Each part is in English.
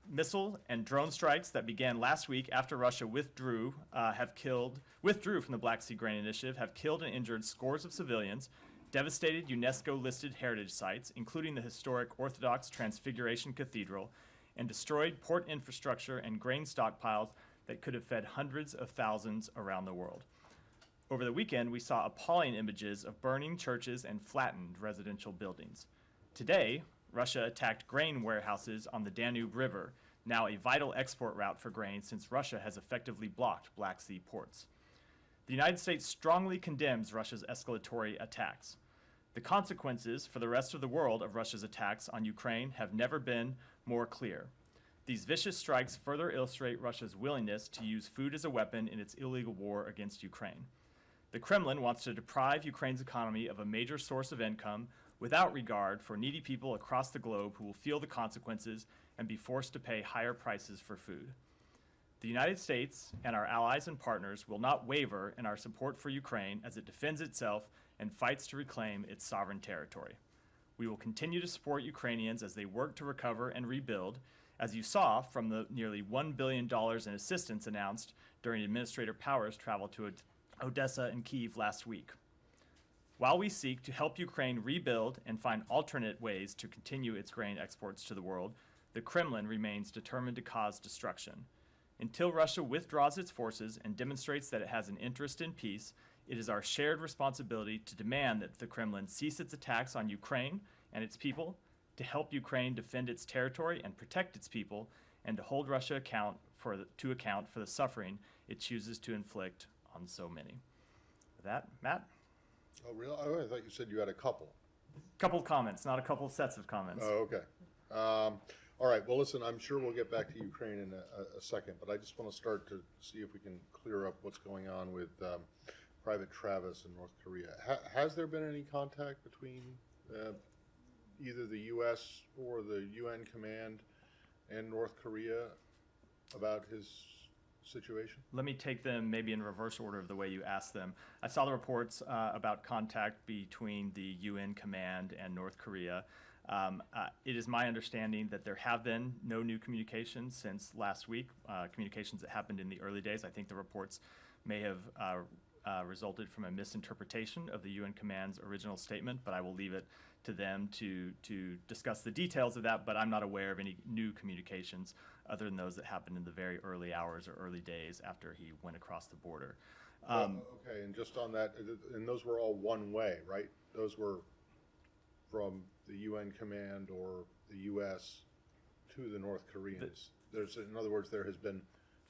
missile and drone strikes that began last week after Russia withdrew from the Black Sea Grain Initiative have killed and injured scores of civilians, devastated UNESCO-listed heritage sites, including the historic Orthodox Transfiguration Cathedral, and destroyed port infrastructure and grain stockpiles that could have fed hundreds of thousands around the world. Over the weekend, we saw appalling images of burning churches and flattened residential buildings. Today, Russia attacked grain warehouses on the Danube River, now a vital export route for grain since Russia has effectively blocked Black Sea ports. The United States strongly condemns Russia's escalatory attacks. The consequences for the rest of the world of Russia's attacks on Ukraine have never been more clear. These vicious strikes further illustrate Russia's willingness to use food as a weapon in its illegal war against Ukraine. The Kremlin wants to deprive Ukraine's economy of a major source of income without regard for needy people across the globe who will feel the consequences and be forced to pay higher prices for food. The United States and our allies and partners will not waver in our support for Ukraine as it defends itself and fights to reclaim its sovereign territory. We will continue to support Ukrainians as they work to recover and rebuild, as you saw from the nearly $1 billion in assistance announced during Administrator Power's travel to Odessa and Kyiv last week. While we seek to help Ukraine rebuild and find alternate ways to continue its grain exports to the world, the Kremlin remains determined to cause destruction. Until Russia withdraws its forces and demonstrates that it has an interest in peace, it is our shared responsibility to demand that the Kremlin cease its attacks on Ukraine and its people, to help Ukraine defend its territory and protect its people, and to hold Russia to account for the suffering it chooses to inflict on so many. With that, Matt? Oh, really? Oh, I thought you said you had a couple. Couple of comments, not a couple of sets of comments. Oh, okay. All right. Well, listen, I'm sure we'll get back to Ukraine in a second, but I just want to start to see if we can clear up what's going on with Private Travis in North Korea. Has there been any contact between either the U.S. or the UN command and North Korea about his situation? Let me take them maybe in reverse order of the way you asked them. I saw the reports about contact between the UN command and North Korea. It is my understanding that there have been no new communications since last week, communications that happened in the early days. I think the reports may have resulted from a misinterpretation of the UN command's original statement, but I will leave it to them to discuss the details of that, but I'm not aware of any new communications other than those that happened in the very early hours or early days after he went across the border. Okay, and just on that, and those were all one way, right? Those were from the UN command or the U.S. to the North Koreans. In other words, there has been,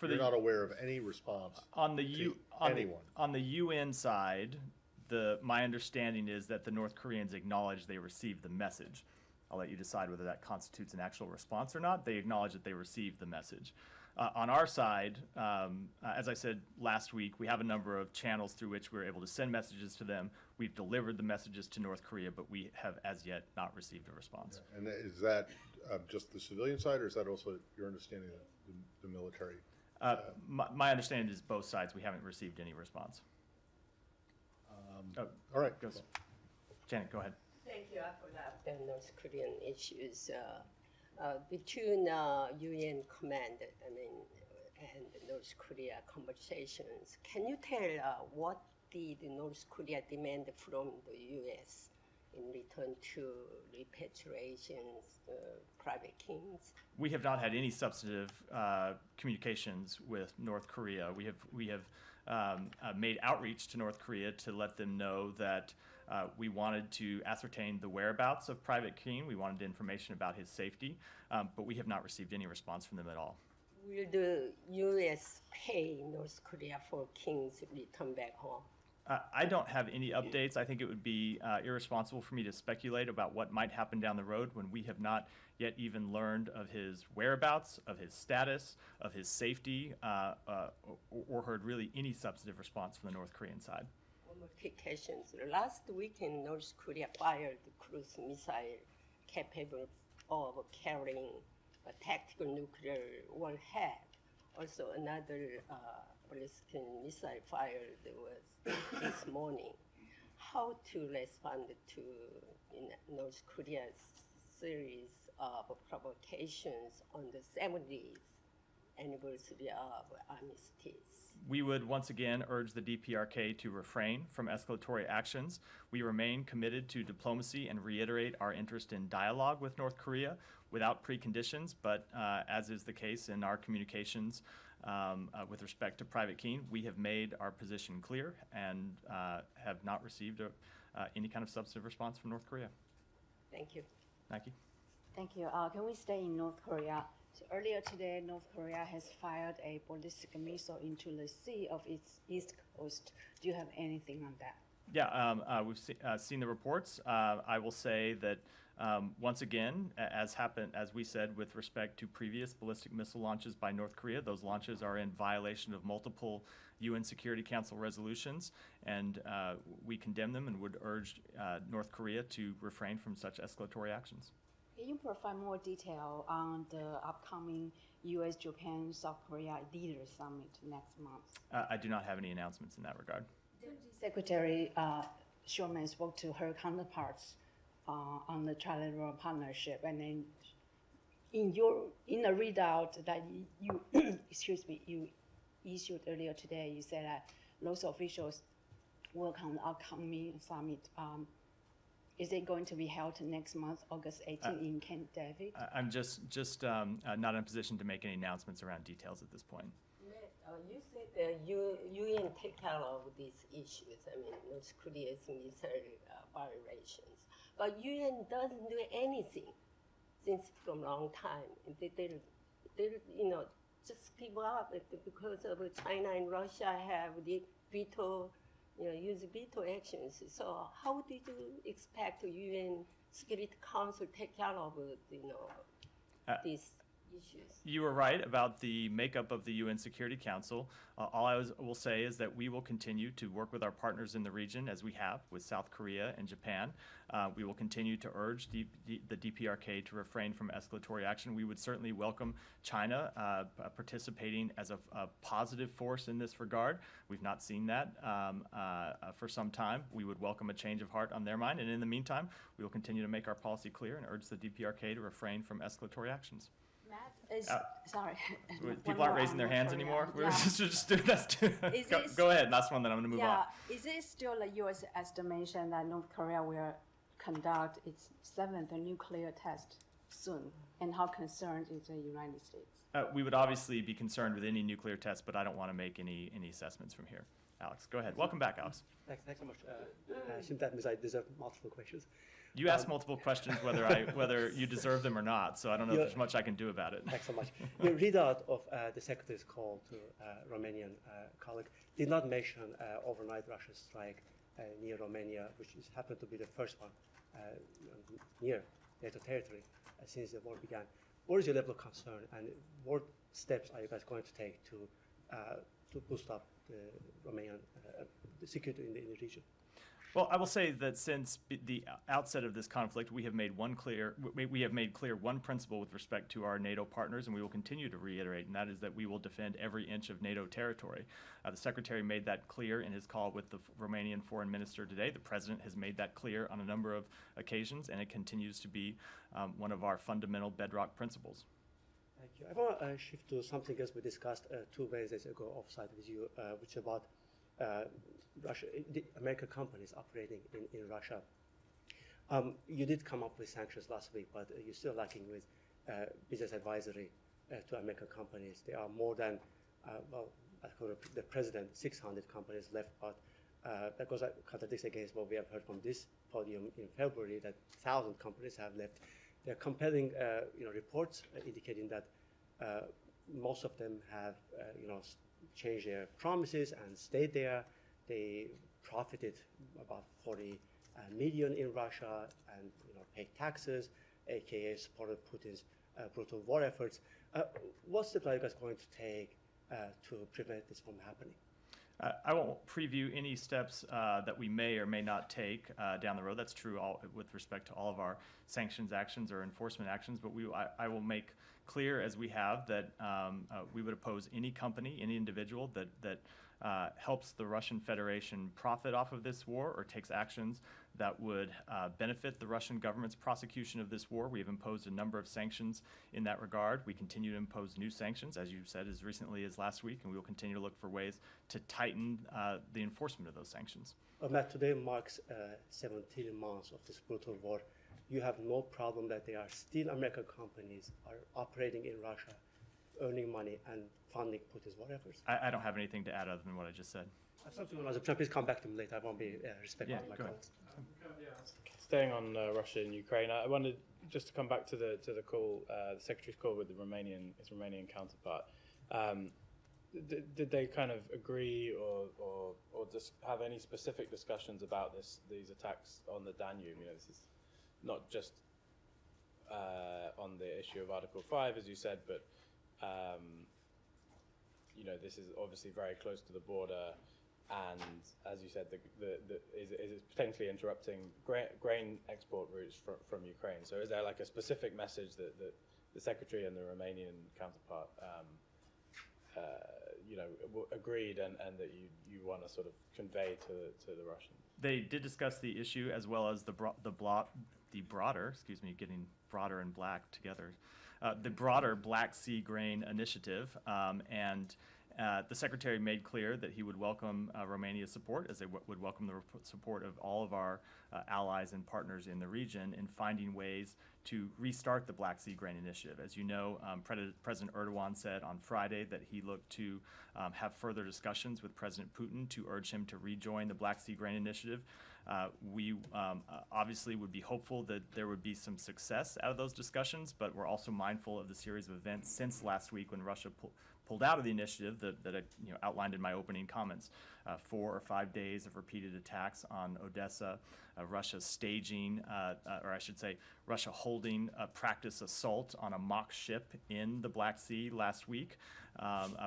you're not aware of any response on anyone. On the UN side, my understanding is that the North Koreans acknowledge they received the message. I'll let you decide whether that constitutes an actual response or not. They acknowledge that they received the message. On our side, as I said last week, we have a number of channels through which we're able to send messages to them. We've delivered the messages to North Korea, but we have as yet not received a response. And is that just the civilian side, or is that also your understanding of the military? My understanding is both sides. We haven't received any response. All right. Janet, go ahead. Thank you for that. The North Korean issues between UN command, and North Korea conversations. Can you tell what did North Korea demand from the U.S. in return to repatriations, private kings? We have not had any substantive communications with North Korea. We have made outreach to North Korea to let them know that we wanted to ascertain the whereabouts of Private King. We wanted information about his safety, but we have not received any response from them at all. Will the U.S. pay North Korea for King's return back home? I don't have any updates. I think it would be irresponsible for me to speculate about what might happen down the road when we have not yet even learned of his whereabouts, of his status, of his safety, or heard really any substantive response from the North Korean side. One more quick question. Last weekend, North Korea fired cruise missile capable of carrying a tactical nuclear warhead. Also, another ballistic missile fired was this morning. How to respond to North Korea's series of provocations on the 70th anniversary of armistice? We would once again urge the DPRK to refrain from escalatory actions. We remain committed to diplomacy and reiterate our interest in dialogue with North Korea without preconditions, but as is the case in our communications with respect to Private Keene, we have made our position clear and have not received any kind of substantive response from North Korea. Thank you. Nike? Thank you. Can we stay in North Korea? So earlier today, North Korea has fired a ballistic missile into the sea of its east coast. Do you have anything on that? Yeah, we've seen the reports. I will say that once again, as we said with respect to previous ballistic missile launches by North Korea, those launches are in violation of multiple UN Security Council resolutions, and we condemn them and would urge North Korea to refrain from such escalatory actions. Can you provide more detail on the upcoming U.S., Japan, South Korea Leaders Summit next month? I do not have any announcements in that regard. Deputy Secretary Sherman spoke to her counterparts on the trilateral partnership, and then in a readout that you you issued earlier today, you said that those officials work on the upcoming summit. Is it going to be held next month, August 18, in Camp David? I'm just not in a position to make any announcements around details at this point. You said the UN take care of these issues. I mean, North Korea's missile violations, but UN doesn't do anything since from a long time. They just give up because of China and Russia have the veto. Use veto actions. So how did you expect the UN Security Council take care of, these issues? You were right about the makeup of the UN Security Council. All I will say is that we will continue to work with our partners in the region, as we have with South Korea and Japan. We will continue to urge the DPRK to refrain from escalatory action. We would certainly welcome China participating as a positive force in this regard. We've not seen that for some time. We would welcome a change of heart on their mind. And in the meantime, we will continue to make our policy clear and urge the DPRK to refrain from escalatory actions. Matt is sorry. People aren't raising their hands anymore. Yeah. Go ahead. Last one, then I'm going to move on. Is it still a U.S. estimation that North Korea will conduct its 7th nuclear test soon? And how concerned is the United States? We would obviously be concerned with any nuclear test, but I don't want to make any assessments from here. Alex, go ahead. Welcome back, Alex. Thanks so much. I assume that means I deserve multiple questions. You asked multiple questions whether you deserve them or not, so I don't know if there's much I can do about it. Thanks so much. Your readout of the Secretary's call to Romanian colleague did not mention overnight Russian strike near Romania, which happened to be the first one near NATO territory since the war began. What is your level of concern, and what steps are you guys going to take to boost up the Romanian the security in the region? Well, I will say that since the outset of this conflict, we have made clear one principle with respect to our NATO partners, and we will continue to reiterate, and that is that we will defend every inch of NATO territory. The Secretary made that clear in his call with the Romanian Foreign Minister today. The President has made that clear on a number of occasions, and it continues to be one of our fundamental bedrock principles. Thank you. I want to shift to something else we discussed 2 Wednesdays ago offsite with you, which is about Russia, the American companies operating in Russia. You did come up with sanctions last week, but you're still lacking with business advisory to American companies. There are more than, according to the president, 600 companies left, but that contradicts against what we have heard from this podium in February, that 1,000 companies have left. There are compelling reports indicating that most of them have changed their promises and stayed there. They profited about 40 million in Russia and paid taxes, aka supported Putin's brutal war efforts. What steps are you guys going to take to prevent this from happening? I won't preview any steps that we may or may not take down the road. That's true with respect to all of our sanctions actions or enforcement actions, but I will make clear, as we have, that we would oppose any company, any individual that helps the Russian Federation profit off of this war or takes actions that would benefit the Russian government's prosecution of this war. We have imposed a number of sanctions in that regard. We continue to impose new sanctions, as you said, as recently as last week, and we will continue to look for ways to tighten the enforcement of those sanctions. Matt, today marks 17 months of this brutal war. You have no problem that there are still American companies are operating in Russia, earning money and funding Putin's war efforts? I don't have anything to add other than what I just said. Please come back to me later. I won't be respectful Yeah, of my go ahead. comments. Staying on Russia and Ukraine, I wanted just to come back to the call, the Secretary's call with his Romanian counterpart. Did they kind of agree or just have any specific discussions about these attacks on the Danube? You know, this is not just on the issue of Article 5, as you said, but you know, this is obviously very close to the border. And as you said, is potentially interrupting grain export routes from Ukraine. So is there like a specific message that the Secretary and the Romanian counterpart you know, agreed and that you want to sort of convey to the Russians? They did discuss the issue as well as the broader, excuse me, getting broader and black together, the broader Black Sea Grain Initiative, and the Secretary made clear that he would welcome Romania's support, as they would welcome the support of all of our allies and partners in the region in finding ways to restart the Black Sea Grain Initiative. As you know, President Erdogan said on Friday that he looked to have further discussions with President Putin to urge him to rejoin the Black Sea Grain Initiative. We obviously would be hopeful that there would be some success out of those discussions, but we're also mindful of the series of events since last week when Russia pulled out of the initiative that I outlined in my opening comments. 4 or 5 days of repeated attacks on Odessa, Russia staging, or I should say, Russia holding a practice assault on a mock ship in the Black Sea last week.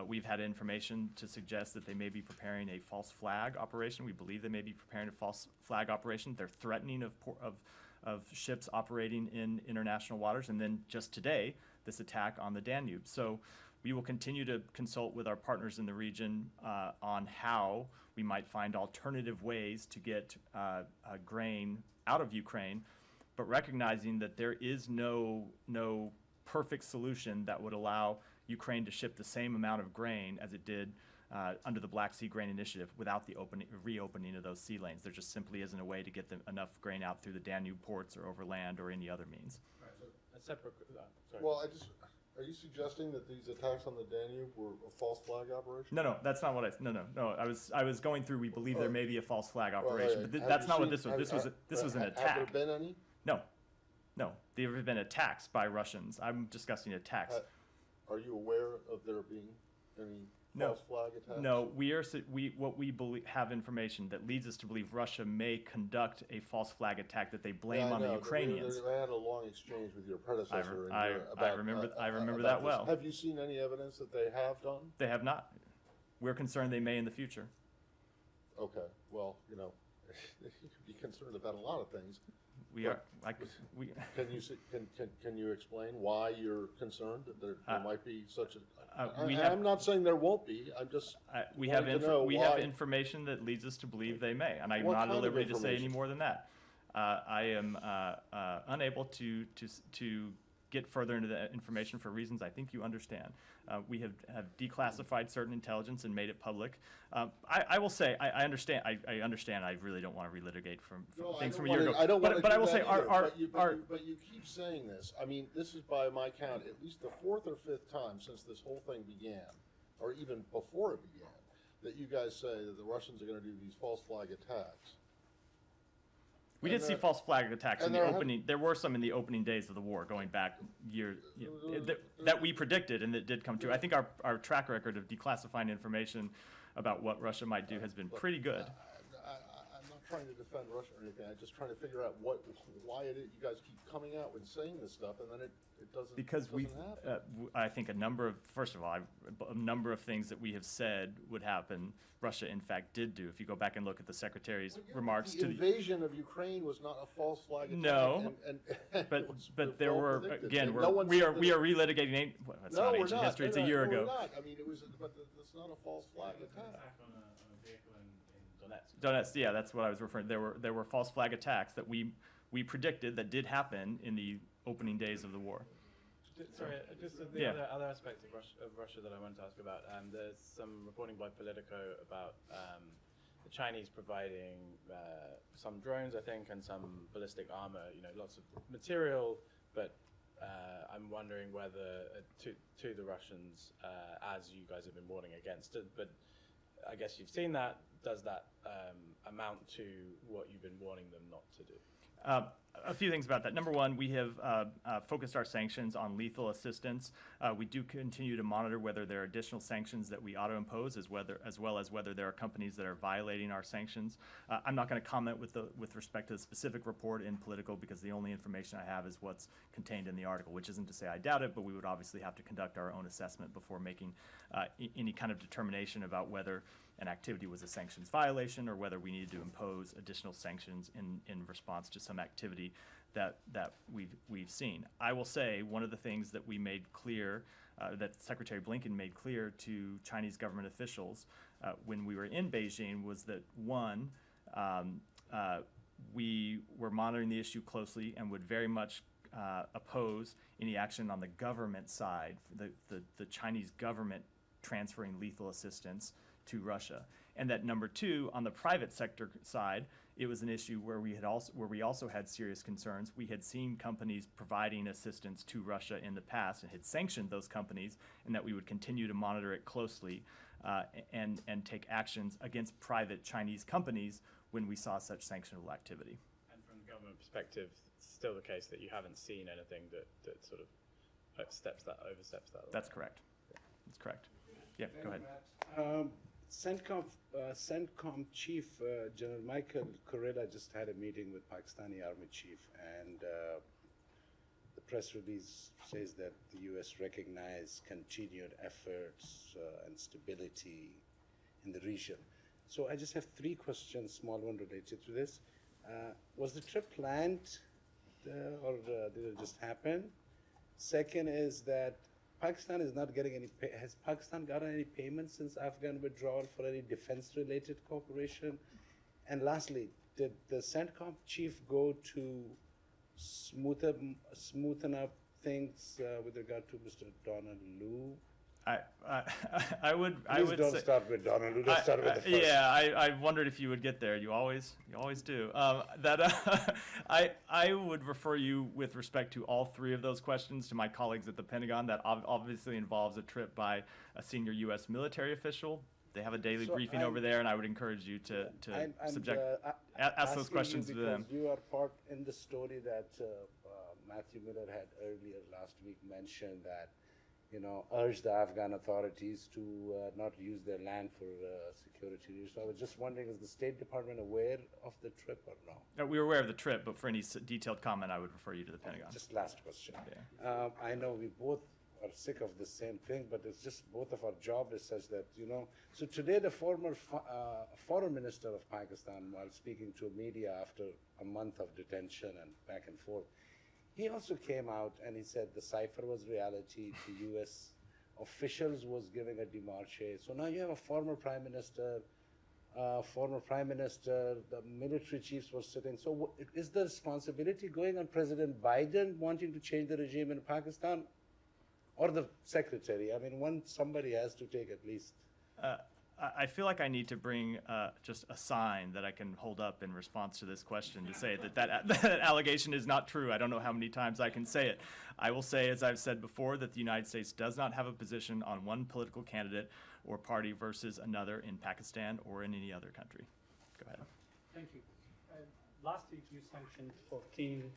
We've had information to suggest that they may be preparing a false flag operation. We believe they may be preparing a false flag operation. They're threatening of ships operating in international waters. And then just today, this attack on the Danube. So we will continue to consult with our partners in the region on how we might find alternative ways to get grain out of Ukraine, but recognizing that there is no perfect solution that would allow Ukraine to ship the same amount of grain as it did under the Black Sea Grain Initiative without the reopening of those sea lanes. There just simply isn't a way to get enough grain out through the Danube ports or over land or any other means. Right, so a separate. Sorry. Well, are you suggesting that these attacks on the Danube were a false flag operation? No, that's not what no. I was going through. We believe there may be a false flag operation, but Have that's you not what seen- this was. This was an Have attack. there been any? No, there have been attacks by Russians. I'm discussing attacks. Are you aware of there being any No. false flag attacks? No, what we believe, have information that leads us to believe Russia may conduct a false flag attack that they blame Yeah, I on the know. Ukrainians. I had a long exchange with your predecessor. I remember that this. well. Have you seen any evidence that they have done? They have not. We're concerned they may in the future. Okay, well, you could be concerned about a lot of things. We are. Can you explain why you're concerned that there might be such a? we I'm not saying there won't be. I'm just. We have wanting to know we have why. information that leads us to believe they may, and I'm What not kind at of liberty to say any information? more than that. I am unable to get further into that information for reasons I think you understand. We have declassified certain intelligence and made it public. I will say I understand. I understand. I really don't want to relitigate from No, things I from don't a year wanna- ago. I don't want to but I do will that say either, but you keep saying this. I mean, this is by my count at least the 4th or 5th time since this whole thing began, or even before it began, that you guys say that the Russians are going to do these false flag attacks. we and did see there- false flag attacks in and the there have- opening. There were some in the opening days of the war, going back that we predicted and that did come true. I think our track record of declassifying information about what Russia might do has been pretty good. I'm not trying to defend Russia or anything. I'm just trying to figure out why it is you guys keep coming out and saying this stuff, and then it doesn't. Because it doesn't happen. I think a number of things that we have said would happen, Russia in fact did do. If you go back and look at the Secretary's remarks the to the invasion of Ukraine was not a false flag attack. No, and but there well were predicted. again No one we said are that- relitigating. That's No, not we're ancient not. history. It's a No, year we're ago. not. I mean, it's not a false flag attack. Attack on a vehicle in Donetsk, yeah, that's what I was referring. There were false flag attacks that we predicted that did happen in the opening days of the war. Sorry, just the Yeah. other aspect of Russia that I wanted to ask about. There's some reporting by Politico about the Chinese providing some drones, I think, and some ballistic armor. You know, lots of material, but I'm wondering whether to the Russians, as you guys have been warning against it, but I guess you've seen that. Does that amount to what you've been warning them not to do? A few things about that. Number one, we have focused our sanctions on lethal assistance. We do continue to monitor whether there are additional sanctions that we auto-impose, as well as whether there are companies that are violating our sanctions. I'm not going to comment with respect to the specific report in Politico, because the only information I have is what's contained in the article, which isn't to say I doubt it, but we would obviously have to conduct our own assessment before making any kind of determination about whether an activity was a sanctions violation or whether we needed to impose additional sanctions in response to some activity that we've seen. I will say one of the things that we made clear, that Secretary Blinken made clear to Chinese government officials when we were in Beijing, was that one, we were monitoring the issue closely and would very much oppose any action on the government side, the Chinese government transferring lethal assistance to Russia, and that number two, on the private sector side, it was an issue where we also had serious concerns. We had seen companies providing assistance to Russia in the past and had sanctioned those companies, and that we would continue to monitor it closely and take actions against private Chinese companies when we saw such sanctionable activity. And from the government perspective, it's still the case that you haven't seen anything that sort of oversteps that line. That's correct. That's correct. Yeah, go ahead. CENTCOM Chief General Michael Kurilla just had a meeting with Pakistani Army Chief, and the press release says that the U.S. recognized continued efforts and stability in the region. So I just have three questions, small one related to this. Was the trip planned or did it just happen? Second is that Pakistan is not getting any has Pakistan gotten any payments since Afghan withdrawal for any defense-related cooperation? And lastly, did the CENTCOM chief go to smoothen up things with regard to Mr. Donald Lu? I would Please don't say, start with Donald Lu. Let's start with the first. Yeah, I wondered if you would get there. You always do. I would refer you with respect to all three of those questions to my colleagues at the Pentagon. That obviously involves a trip by a senior U.S. military official. They have a daily briefing over there, and I would encourage you to ask those questions to them. You are part in the story that Matthew Miller had earlier last week mentioned that, urged the Afghan authorities to not use their land for security reasons. So I was just wondering, is the State Department aware of the trip or no? No, we were aware of the trip, but for any detailed comment, I would refer you to the Pentagon. Just last question. Yeah. I know we both are sick of the same thing, but it's just both of our job is such that, So today the former foreign minister of Pakistan, while speaking to media after a month of detention and back and forth, he also came out and he said the cipher was reality. The U.S. officials was giving a démarche. So now you have a former prime minister, the military chiefs were sitting. So is the responsibility going on President Biden wanting to change the regime in Pakistan, or the secretary? I mean, somebody has to take at least. I feel like I need to bring just a sign that I can hold up in response to this question to say that allegation is not true. I don't know how many times I can say it. I will say, as I've said before, that the United States does not have a position on one political candidate or party versus another in Pakistan or in any other country. Go ahead. Thank you. Last week you sanctioned 14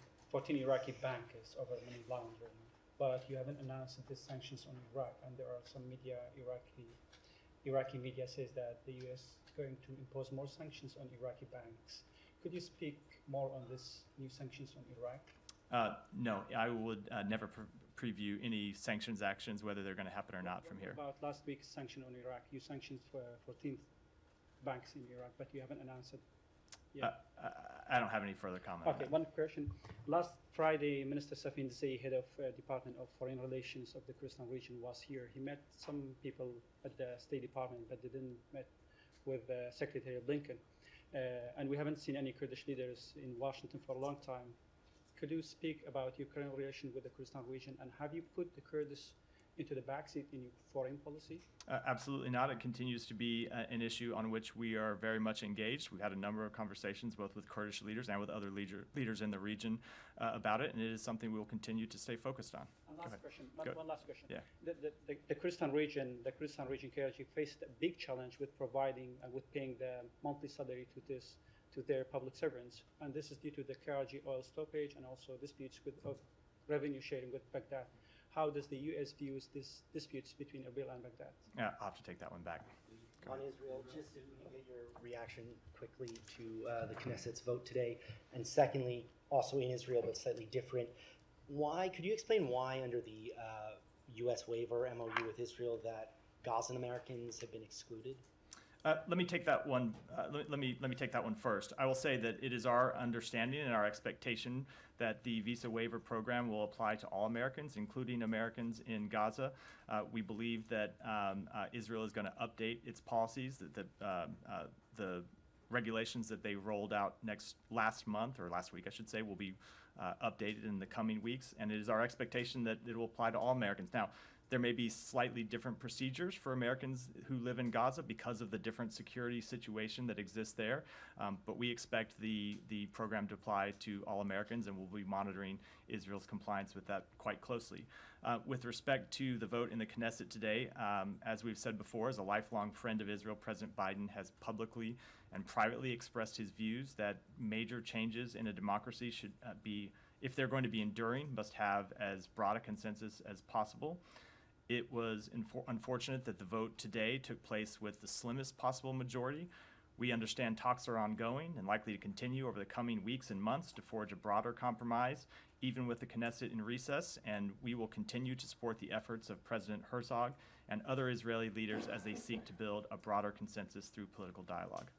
Iraqi bankers over money laundering, but you haven't announced these sanctions on Iraq, and there are some Iraqi media says that the U.S. is going to impose more sanctions on Iraqi banks. Could you speak more on this new sanctions on Iraq? No, I would never preview any sanctions actions, whether they're going to happen or not from here. About last week's sanction on Iraq, you sanctioned 14 banks in Iraq, but you haven't announced it yet. I don't have any further comment. Okay, one question. Last Friday, Minister Safin Zey, head of Department of Foreign Relations of the Kurdistan region, was here. He met some people at the State Department, but they didn't met with Secretary Blinken. and we haven't seen any Kurdish leaders in Washington for a long time. Could you speak about your current relation with the Kurdistan region, and have you put the Kurds into the backseat in your foreign policy? Absolutely not. It continues to be an issue on which we are very much engaged. We've had a number of conversations both with Kurdish leaders and with other leaders in the region about it, and it is something we will continue to stay focused on. And last question, Go. one last question. Yeah. The Kurdistan region KRG faced a big challenge with providing and with paying the monthly salary to their public servants, and this is due to the KRG oil stoppage and also disputes of revenue sharing with Baghdad. How does the U.S. views these disputes between Erbil and Baghdad? I'll have to take that one back. On Israel, just if we can get your reaction quickly to the Knesset's vote today, and secondly, also in Israel but slightly different, could you explain why under the U.S. waiver MOU with Israel that Gazan Americans have been excluded? Let me take that one. Let me take that one first. I will say that it is our understanding and our expectation that the visa waiver program will apply to all Americans, including Americans in Gaza. We believe that Israel is going to update its policies. That the regulations that they rolled out last week, I should say, will be updated in the coming weeks, and it is our expectation that it will apply to all Americans. Now, there may be slightly different procedures for Americans who live in Gaza because of the different security situation that exists there, but we expect the program to apply to all Americans, and we'll be monitoring Israel's compliance with that quite closely. With respect to the vote in the Knesset today, as we've said before, as a lifelong friend of Israel, President Biden has publicly and privately expressed his views that major changes in a democracy should be, if they're going to be enduring, must have as broad a consensus as possible. It was unfortunate that the vote today took place with the slimmest possible majority. We understand talks are ongoing and likely to continue over the coming weeks and months to forge a broader compromise, even with the Knesset in recess, and we will continue to support the efforts of President Herzog and other Israeli leaders as they seek to build a broader consensus through political dialogue.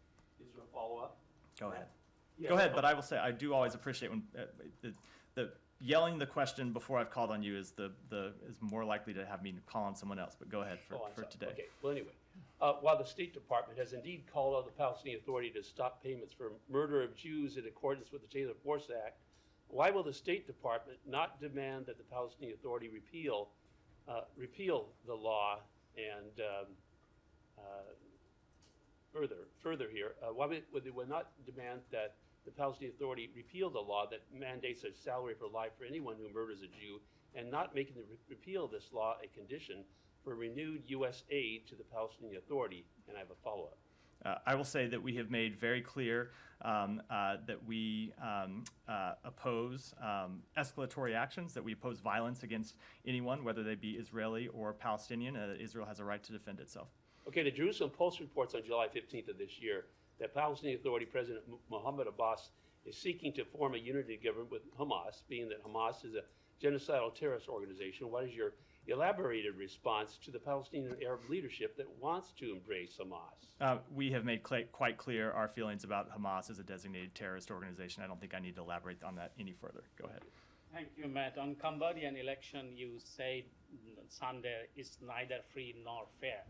Is there a follow-up? Go ahead. Yeah. Go ahead, but I will say I do always appreciate when the yelling the question before I've called on you is more likely to have me call on someone else. But go ahead for today. Okay. Well, anyway, while the State Department has indeed called on the Palestinian Authority to stop payments for murder of Jews in accordance with the Taylor Force Act, why will the State Department not demand that the Palestinian Authority repeal the law and further here? Why would they not demand that the Palestinian Authority repeal the law that mandates a salary for life for anyone who murders a Jew, and not making the repeal of this law a condition for renewed U.S. aid to the Palestinian Authority? And I have a follow-up. I will say that we have made very clear that we oppose escalatory actions, that we oppose violence against anyone, whether they be Israeli or Palestinian, and that Israel has a right to defend itself. Okay, the Jerusalem Post reports on July 15th of this year that Palestinian Authority President Mohammed Abbas is seeking to form a unity government with Hamas, being that Hamas is a genocidal terrorist organization. What is your elaborated response to the Palestinian Arab leadership that wants to embrace Hamas? We have made quite clear our feelings about Hamas as a designated terrorist organization. I don't think I need to elaborate on that any further. Go ahead. Thank you, Matt. On Cambodian election, you said Sunday is neither free nor fair.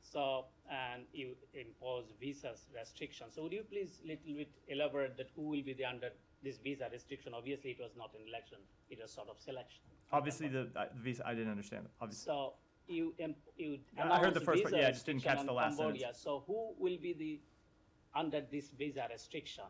So, and you impose visa restrictions. So would you please little bit elaborate that who will be under this visa restriction? Obviously, it was not an election; it was sort of selection. Obviously, the visa. I didn't understand. Obviously. So you I heard the first part. Yeah, I just didn't catch the last Cambodia. sentence. So who will be under this visa restriction?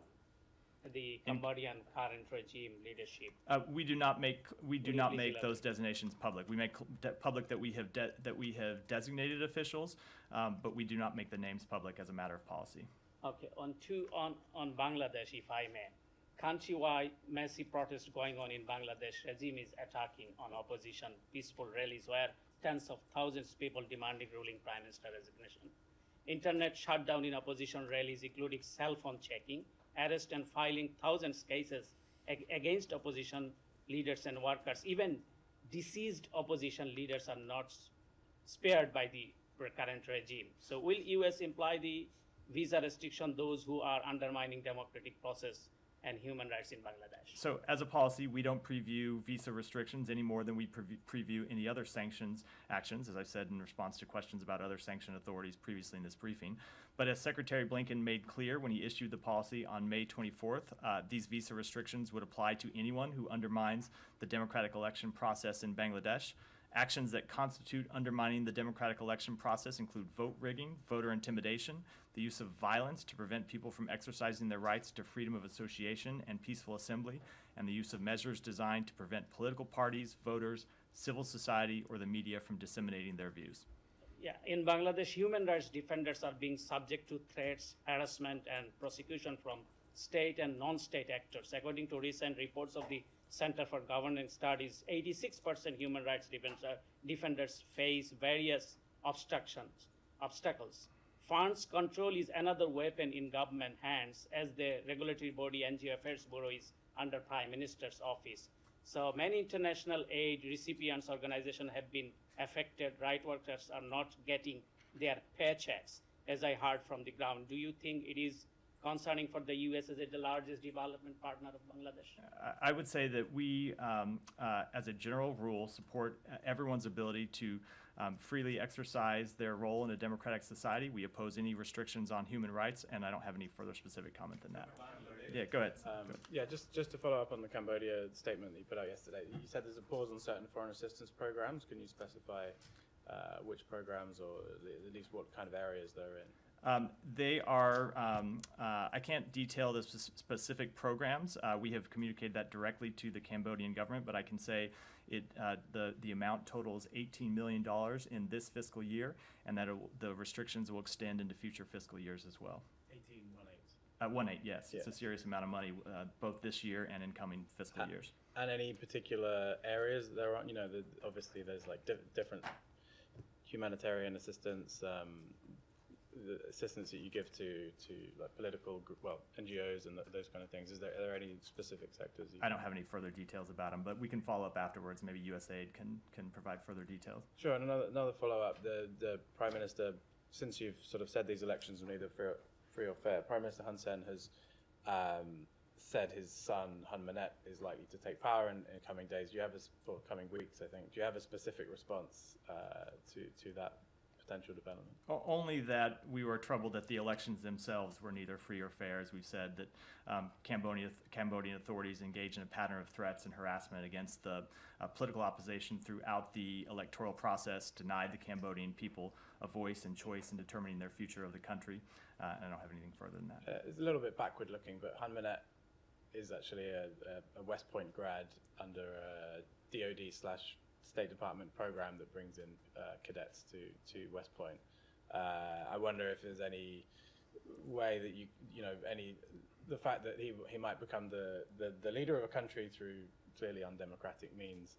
The Cambodian current regime leadership. We do not make those designations public. We make public that we have designated officials, but we do not make the names public as a matter of policy. Okay. On Bangladesh, if I may, countrywide massive protests going on in Bangladesh. Regime is attacking on opposition peaceful rallies where tens of thousands of people demanding ruling prime minister resignation. Internet shutdown in opposition rallies, including cell phone checking, arrest and filing thousands of cases against opposition leaders and workers. Even deceased opposition leaders are not spared by the current regime. So will U.S. imply the visa restriction those who are undermining democratic process and human rights in Bangladesh? So as a policy, we don't preview visa restrictions any more than we preview any other sanctions actions, as I said in response to questions about other sanction authorities previously in this briefing. But as Secretary Blinken made clear when he issued the policy on May 24th, these visa restrictions would apply to anyone who undermines the democratic election process in Bangladesh. Actions that constitute undermining the democratic election process include vote rigging, voter intimidation, the use of violence to prevent people from exercising their rights to freedom of association and peaceful assembly, and the use of measures designed to prevent political parties, voters, civil society, or the media from disseminating their views. Yeah, in Bangladesh, human rights defenders are being subject to threats, harassment, and prosecution from state and non-state actors. According to recent reports of the Center for Governance Studies, 86% human rights defenders face various obstacles. Funds control is another weapon in government hands, as the regulatory body NGO Affairs Bureau is under Prime Minister's office. So many international aid recipients organizations have been affected. Right workers are not getting their paychecks, as I heard from the ground. Do you think it is concerning for the U.S. as the largest development partner of Bangladesh? I would say that we, as a general rule, support everyone's ability to freely exercise their role in a democratic society. We oppose any restrictions on human rights, and I don't have any further specific comment than that. Yeah, go ahead. Yeah, just to follow up on the Cambodia statement that you put out yesterday, you said there's a pause on certain foreign assistance programs. Can you specify which programs, or at least what kind of areas they're in? They are, I can't detail the specific programs. We have communicated that directly to the Cambodian government, but I can say the amount totals $18 million in this fiscal year, and that the restrictions will extend into future fiscal years as well. 18, yes. Yeah. It's a serious amount of money, both this year and in coming fiscal years. And any particular areas there are, obviously there's like different humanitarian assistance, the assistance that you give to like political NGOs and those kind of things. Are there any specific sectors? I don't have any further details about them, but we can follow up afterwards. Maybe USAID can provide further details. Sure. And another follow up. The Prime Minister, since you've sort of said these elections were neither free or fair, Prime Minister Hun Sen has said his son Hun Manet is likely to take power in coming days. Do you have for coming weeks? I think. Do you have a specific response to that potential development? Only that we were troubled that the elections themselves were neither free or fair. As we've said, that Cambodian authorities engaged in a pattern of threats and harassment against the political opposition throughout the electoral process, denied the Cambodian people a voice and choice in determining their future of the country. I don't have anything further than that. It's a little bit backward looking, but Hun Manet is actually a West Point grad under a DoD/State Department program that brings in cadets to West Point. I wonder if there's any way that the fact that he might become the leader of a country through clearly undemocratic means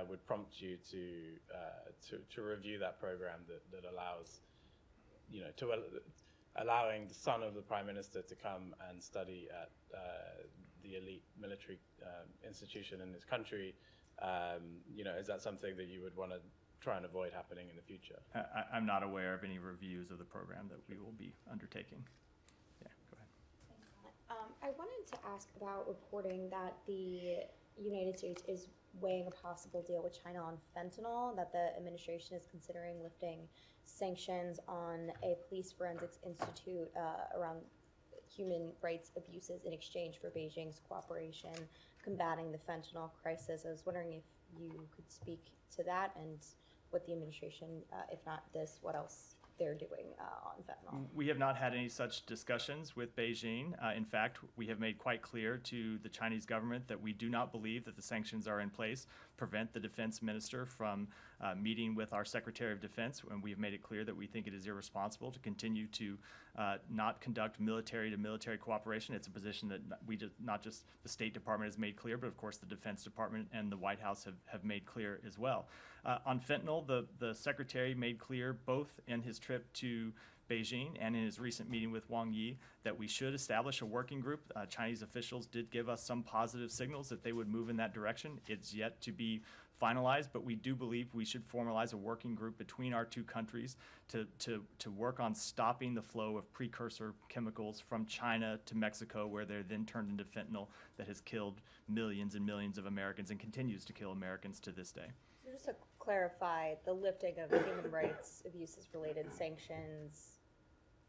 would prompt you to review that program that allows allowing the son of the Prime Minister to come and study at the elite military institution in this country. Is that something that you would want to try and avoid happening in the future? I'm not aware of any reviews of the program that we will be undertaking. Yeah, go ahead. I wanted to ask about reporting that the United States is weighing a possible deal with China on fentanyl, that the administration is considering lifting sanctions on a police forensics institute around human rights abuses in exchange for Beijing's cooperation combating the fentanyl crisis. I was wondering if you could speak to that and what the administration, if not this, what else they're doing on fentanyl. We have not had any such discussions with Beijing. In fact, we have made quite clear to the Chinese government that we do not believe that the sanctions are in place prevent the defense minister from meeting with our Secretary of Defense, and we've made it clear that we think it is irresponsible to continue to not conduct military-to-military cooperation. It's a position that not just the State Department has made clear, but of course the Defense Department and the White House have made clear as well. On fentanyl, the Secretary made clear both in his trip to Beijing and in his recent meeting with Wang Yi that we should establish a working group. Chinese officials did give us some positive signals that they would move in that direction. It's yet to be finalized, but we do believe we should formalize a working group between our two countries to work on stopping the flow of precursor chemicals from China to Mexico, where they're then turned into fentanyl that has killed millions and millions of Americans and continues to kill Americans to this day. So just to clarify, the lifting of human rights abuses related sanctions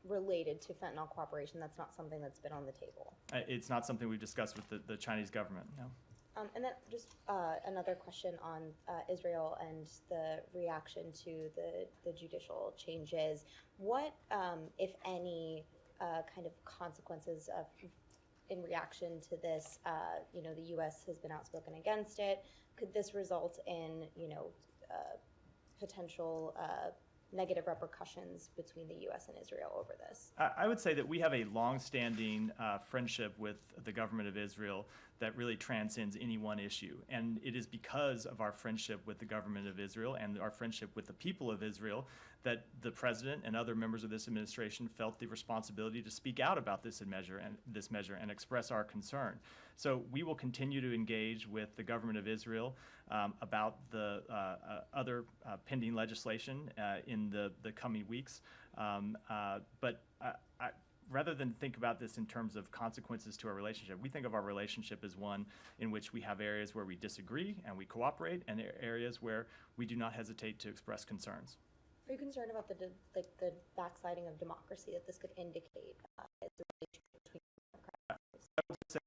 related to fentanyl cooperation, that's not something that's been on the table. It's not something we've discussed with the Chinese government, no. And then just another question on Israel and the reaction to the judicial changes. What, if any, kind of consequences in reaction to this? The U.S. has been outspoken against it. Could this result in, potential negative repercussions between the U.S. and Israel over this? I would say that we have a long-standing friendship with the government of Israel that really transcends any one issue. And it is because of our friendship with the government of Israel and our friendship with the people of Israel that the president and other members of this administration felt the responsibility to speak out about this measure and express our concern. So we will continue to engage with the government of Israel about the other pending legislation in the coming weeks. But rather than think about this in terms of consequences to our relationship, we think of our relationship as one in which we have areas where we disagree and we cooperate, and areas where we do not hesitate to express concerns. Are you concerned about the backsliding of democracy that this could indicate as the relationship between Democrats?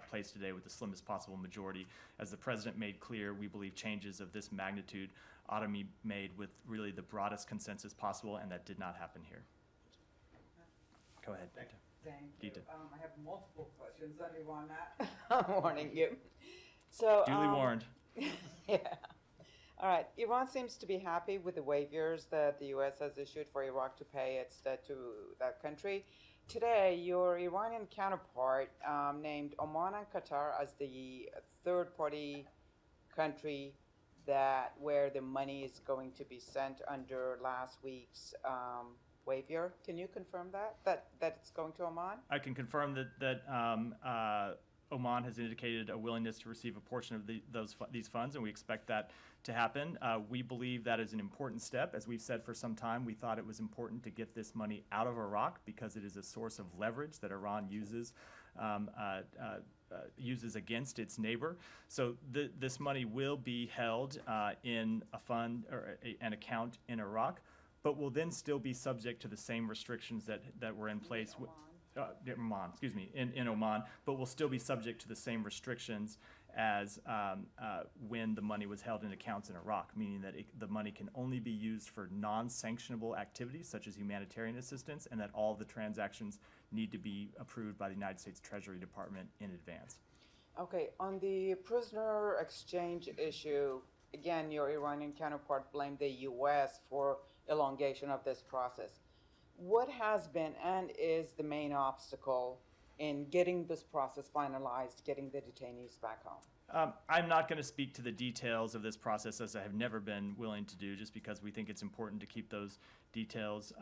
Place today with the slimmest possible majority. As the president made clear, we believe changes of this magnitude ought to be made with really the broadest consensus possible, and that did not happen here. Go ahead, Dita. Thank you. Dita. I have multiple questions on Iran. I'm warning you. So, duly warned. Yeah. All right. Iran seems to be happy with the waivers that the U.S. has issued for Iraq to pay its debt to that country. Today, your Iranian counterpart named Oman and Qatar as the third-party country where the money is going to be sent under last week's waiver. Can you confirm that it's going to Oman? I can confirm that Oman has indicated a willingness to receive a portion of these funds, and we expect that to happen. We believe that is an important step. As we've said for some time, we thought it was important to get this money out of Iraq because it is a source of leverage that Iran uses against its neighbor. So this money will be held in a fund or an account in Iraq, but will then still be subject to the same restrictions that were in place. In Oman, but will still be subject to the same restrictions as when the money was held in accounts in Iraq, meaning that the money can only be used for non-sanctionable activities such as humanitarian assistance, and that all the transactions need to be approved by the United States Treasury Department in advance. Okay, on the prisoner exchange issue, again, your Iranian counterpart blamed the U.S. for elongation of this process. What has been and is the main obstacle in getting this process finalized, getting the detainees back home? I'm not going to speak to the details of this process, as I have never been willing to do, just because we think it's important to keep those details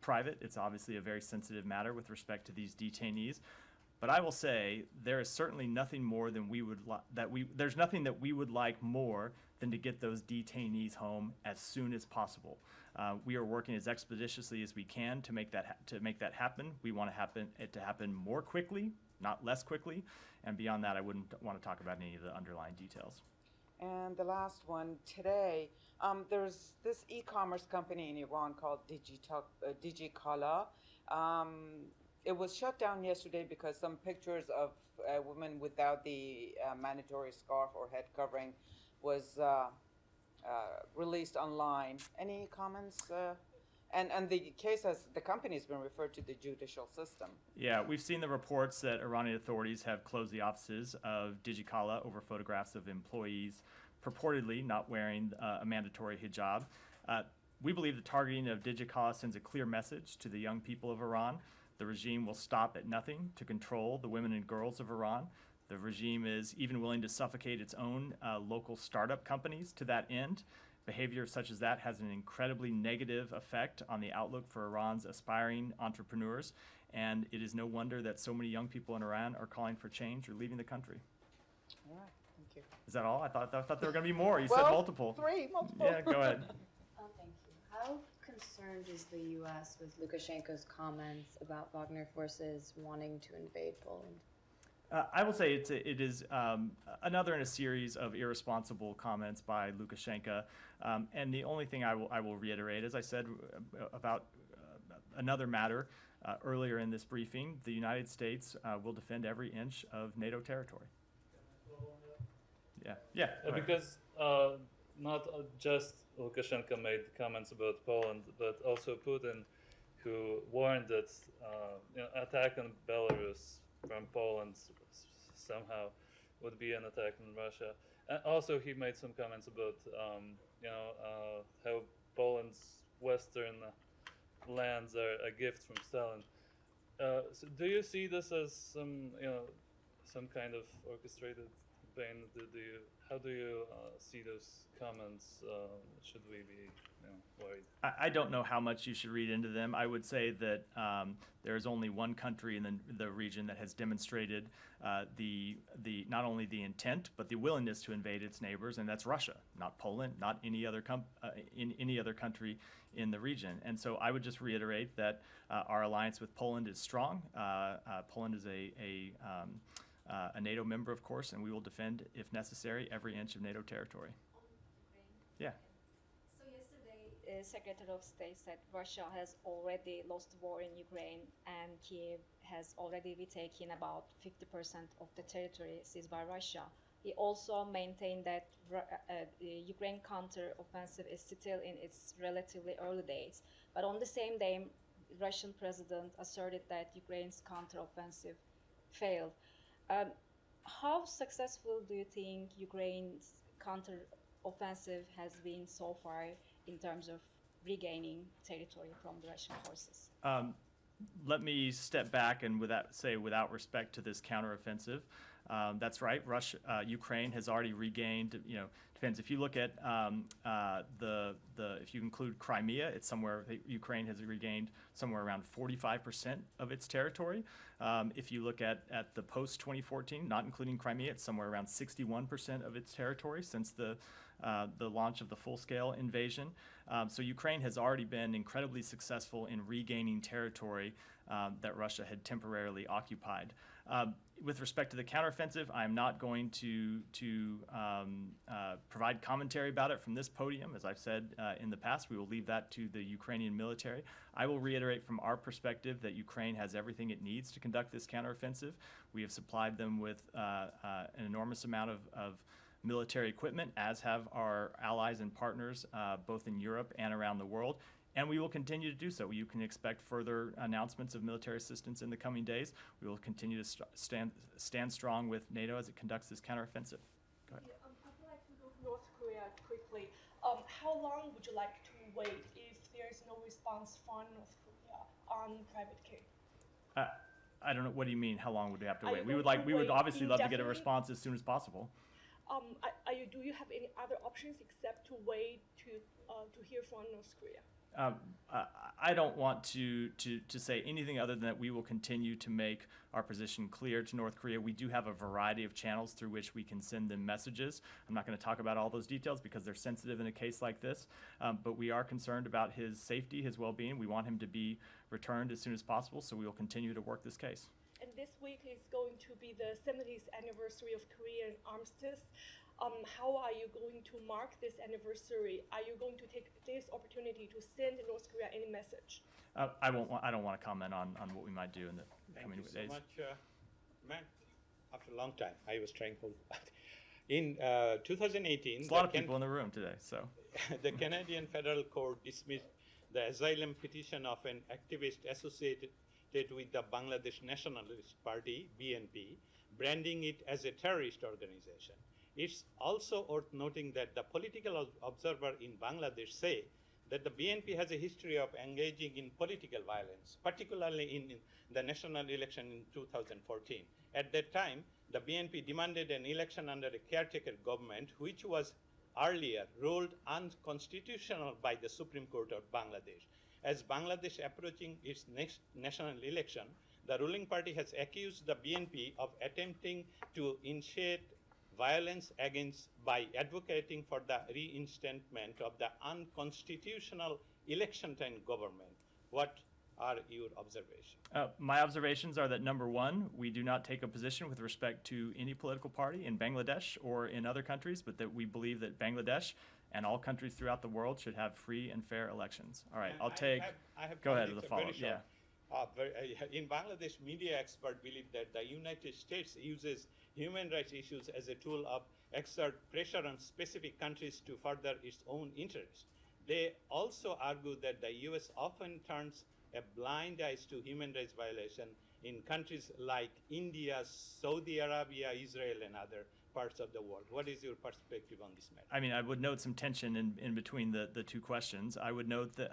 private. It's obviously a very sensitive matter with respect to these detainees. But I will say there is certainly nothing more than there's nothing that we would like more than to get those detainees home as soon as possible. We are working as expeditiously as we can to make that happen. We want it to happen more quickly, not less quickly. And beyond that, I wouldn't want to talk about any of the underlying details. And the last one today, there's this e-commerce company in Iran called DigiKala. It was shut down yesterday because some pictures of women without the mandatory scarf or head covering was released online. Any comments? And the company has been referred to the judicial system. Yeah, we've seen the reports that Iranian authorities have closed the offices of DigiKala over photographs of employees purportedly not wearing a mandatory hijab. We believe the targeting of DigiKala sends a clear message to the young people of Iran. The regime will stop at nothing to control the women and girls of Iran. The regime is even willing to suffocate its own local startup companies to that end. Behavior such as that has an incredibly negative effect on the outlook for Iran's aspiring entrepreneurs. and it is no wonder that so many young people in Iran are calling for change or leaving the country. All right, thank you. Is that all? I thought there were going to be more. You Well, said multiple. multiple. Yeah, go ahead. Thank you. How concerned is the U.S. with Lukashenko's comments about Wagner forces wanting to invade Poland? I will say it is another in a series of irresponsible comments by Lukashenko. And the only thing I will reiterate, as I said about another matter earlier in this briefing, the United States will defend every inch of NATO territory. Yeah. Because not just Lukashenko made comments about Poland, but also Putin, who warned that attack on Belarus from Poland somehow would be an attack on Russia. And also, he made some comments about how Poland's western lands are a gift from Stalin. So do you see this as some kind of orchestrated campaign? How do you see those comments? Should we be worried? I don't know how much you should read into them. I would say that there is only one country in the region that has demonstrated the not only the intent but the willingness to invade its neighbors, and that's Russia, not Poland, not any other in any other country in the region. And so I would just reiterate that our alliance with Poland is strong. Poland is a NATO member, of course, and we will defend, if necessary, every inch of NATO territory. Yeah. So yesterday, Secretary of State said Russia has already lost the war in Ukraine, and Kiev has already retaken about 50% of the territory seized by Russia. He also maintained that the Ukraine counter-offensive is still in its relatively early days. But on the same day, Russian president asserted that Ukraine's counter-offensive failed. How successful do you think Ukraine's counter-offensive has been so far in terms of regaining territory from the Russian forces? Let me step back and without respect to this counteroffensive. That's right. Ukraine has already regained. Depends. If you look at if you include Crimea, it's somewhere. Ukraine has regained somewhere around 45% of its territory. If you look at the post 2014, not including Crimea, it's somewhere around 61% of its territory since the launch of the full-scale invasion. So Ukraine has already been incredibly successful in regaining territory that Russia had temporarily occupied. With respect to the counteroffensive, I'm not going to provide commentary about it from this podium. As I've said in the past, we will leave that to the Ukrainian military. I will reiterate from our perspective that Ukraine has everything it needs to conduct this counteroffensive. We have supplied them with an enormous amount of military equipment, as have our allies and partners both in Europe and around the world. And we will continue to do so. You can expect further announcements of military assistance in the coming days. We will continue to stand strong with NATO as it conducts this counteroffensive. Go ahead. I'd like to go to North Korea quickly. How long would you like to wait if there is no response from North Korea on private K? I don't know. What do you mean? How long would we have to wait? We would obviously love to get a response as soon as possible. Do you have any other options except to wait to hear from North Korea? I don't want to say anything other than that we will continue to make our position clear to North Korea. We do have a variety of channels through which we can send them messages. I'm not going to talk about all those details because they're sensitive in a case like this, but we are concerned about his safety, his well-being. We want him to be returned as soon as possible, so we will continue to work this case. And this week is going to be the 70th anniversary of Korean armistice. How are you going to mark this anniversary? Are you going to take this opportunity to send North Korea any message? I don't want to comment on what we might do in the coming days. Thank you so much, Matt. After a long time, I was trying to. In 2018, there's a lot of people in the room today. So the Canadian Federal Court dismissed the asylum petition of an activist associated with the Bangladesh Nationalist Party (BNP), branding it as a terrorist organization. It's also worth noting that the political observer in Bangladesh say that the BNP has a history of engaging in political violence, particularly in the national election in 2014. At that time, the BNP demanded an election under a caretaker government, which was earlier ruled unconstitutional by the Supreme Court of Bangladesh. As Bangladesh approaching its next national election, the ruling party has accused the BNP of attempting to initiate violence against by advocating for the reinstatement of the unconstitutional election-time government. What are your observations? My observations are that number one, we do not take a position with respect to any political party in Bangladesh or in other countries, but that we believe that Bangladesh and all countries throughout the world should have free and fair elections. All right, I'll take. I have go ahead with it's the follow-up. Yeah. In Bangladesh, media experts believe that the United States uses human rights issues as a tool of exert pressure on specific countries to further its own interests. They also argue that the U.S. often turns a blind eye to human rights violation in countries like India, Saudi Arabia, Israel, and other parts of the world. What is your perspective on this matter? I mean, I would note some tension in between the two questions. I would note that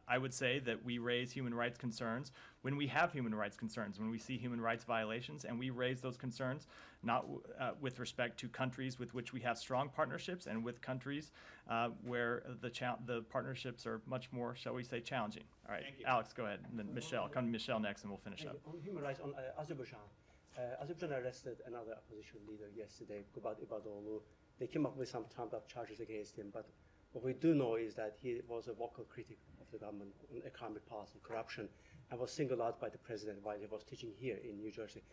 I would say that we raise human rights concerns when we have human rights concerns, when we see human rights violations, and we raise those concerns not with respect to countries with which we have strong partnerships and with countries where the partnerships are much more, shall we say, challenging. All right, Alex, go ahead, and then Michelle. Come to Michelle next, and we'll finish up. On human rights, on Azerbaijan. Azerbaijan arrested another opposition leader yesterday, Gubat Ibadoglu. They came up with some trumped-up charges against him, but what we do know is that he was a vocal critic of the government on economic policy and corruption, and was singled out by the president while he was teaching here in New Jersey.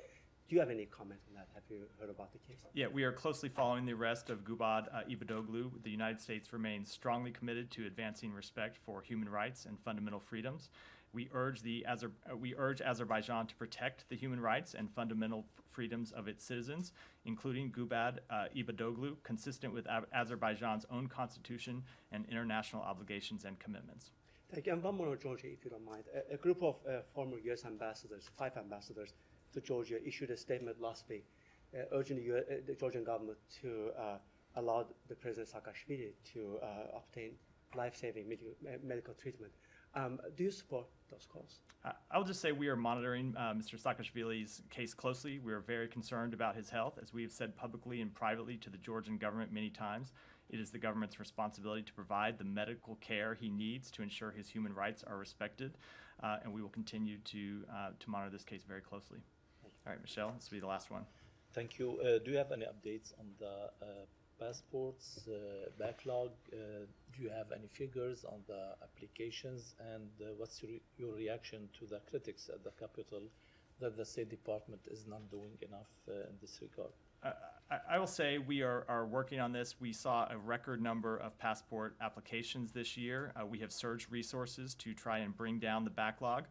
Do you have any comment on that? Have you heard about the case? Yeah, we are closely following the arrest of Gubad Ibadoglu. The United States remains strongly committed to advancing respect for human rights and fundamental freedoms. We urge Azerbaijan to protect the human rights and fundamental freedoms of its citizens, including Gubad Ibadoglu, consistent with Azerbaijan's own constitution and international obligations and commitments. Thank you. And one more, Georgia, if you don't mind. A group of former U.S. ambassadors, 5 ambassadors to Georgia, issued a statement last week urging the Georgian government to allow the President Saakashvili to obtain life-saving medical treatment. Do you support those calls? I'll just say we are monitoring Mr. Saakashvili's case closely. We are very concerned about his health. As we have said publicly and privately to the Georgian government many times, it is the government's responsibility to provide the medical care he needs to ensure his human rights are respected, and we will continue to monitor this case very closely. All right, Michelle, this will be the last one. Thank you. Do you have any updates on the passports backlog? Do you have any figures on the applications? And what's your reaction to the critics at the Capitol that the State Department is not doing enough in this regard? I will say we are working on this. We saw a record number of passport applications this year. We have surged resources to try and bring down the backlog.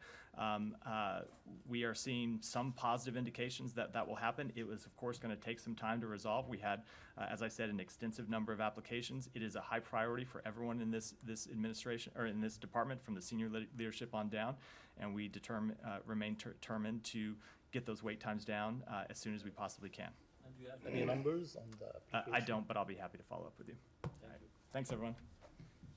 We are seeing some positive indications that that will happen. It was, of course, going to take some time to resolve. We had, as I said, an extensive number of applications. It is a high priority for everyone in this administration or in this department, from the senior leadership on down, and we remain determined to get those wait times down as soon as we possibly can. And do you have any numbers on the application? I don't, but I'll be happy to follow up with you. All right. Thanks, everyone.